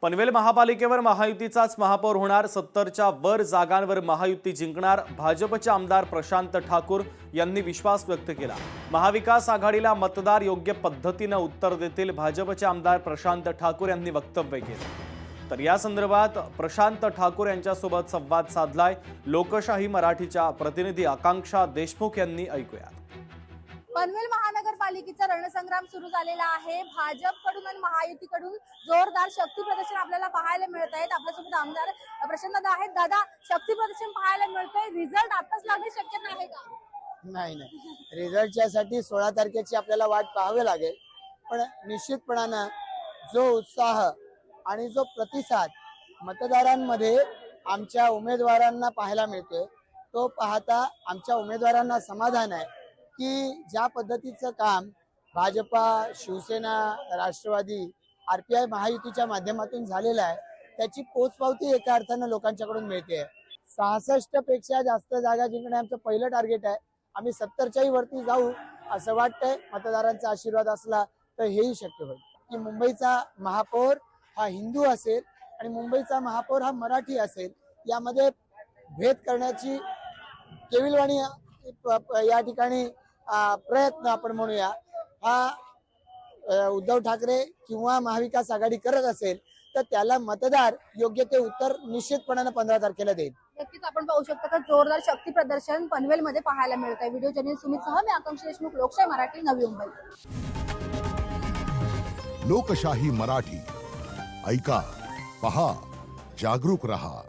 पनवेल महापालिकेवर महायुतीचाच महापौर होणार। 70च्या वर जागांवर महायुती जिंकणार। भाजपचे आमदार प्रशांत ठाकूर यांनी विश्वास व्यक्त केला। महाविकास आघाडीला मतदार योग्य पद्धतीने उत्तर देतील, भाजपचे आमदार प्रशांत ठाकूर यांनी वक्तव्य केले। तर या संदर्भात प्रशांत ठाकूर यांच्यासोबत संवाद साधलाय लोकशाही मराठीच्या प्रतिनिधी आकांक्षा देशमुख यांनी। ऐकूया। पनवेल महानगरपालिकेचा रणसंग्राम सुरू झालेला आहे। भाजपकडून आणि महायुतीकडून जोरदार शक्ती प्रदर्शन आपल्याला पाहायला मिळत आहेत। आपल्यासोबत आमदार प्रशांत दादा आहेत। दादा, शक्ती प्रदर्शन पाहायला मिळतंय, रिझल्ट आताच लागणे शक्य आहे का? नाही, रिझल्टच्या साठी 16 तारखेची आपल्याला वाट पाहावी लागेल, पण निश्चितपणाने जो उत्साह आणि जो प्रतिसाद मतदारांमध्ये आमच्या उमेदवारांना पाहायला मिळतोय, तो पाहता आमच्या उमेदवारांना समाधान आहे की ज्या पद्धतीचं काम भाजपा, शिवसेना, राष्ट्रवादी, आरपीआय महायुतीच्या माध्यमातून झालेलं आहे, त्याची पोचपावती एका अर्थानं लोकांच्याकडून मिळते। 66 पेक्षा जास्त जागा जिंकणे आमचं पहिलं टार्गेट आहे। आम्ही 70च्याही वरती जाऊ असं वाटतंय। मतदारांचा आशीर्वाद असला तर हेही शक्य होईल की मुंबईचा महापौर हा हिंदू असेल आणि मुंबईचा महापौर हा मराठी असेल, यामध्ये भेद करण्याची केविलवाणी या ठिकाणी प्रयत्न आपण म्हणूया हा उद्धव ठाकरे किंवा महाविकास आघाडी करत असेल तर त्याला मतदार योग्य ते उत्तर निश्चितपणाने 15 तारखेला देईल। नक्कीच आपण पाहू शकता की जोरदार शक्ती प्रदर्शन पनवेल मध्ये पाहायला मिळत आहे। व्हिडिओ जर्नलिस्ट सुमित सह मी आकांक्षा देशमुख, लोकशाही मराठी, नवी मुंबई। लोकशाही मराठी ऐका, पहा, जागरूक रहा।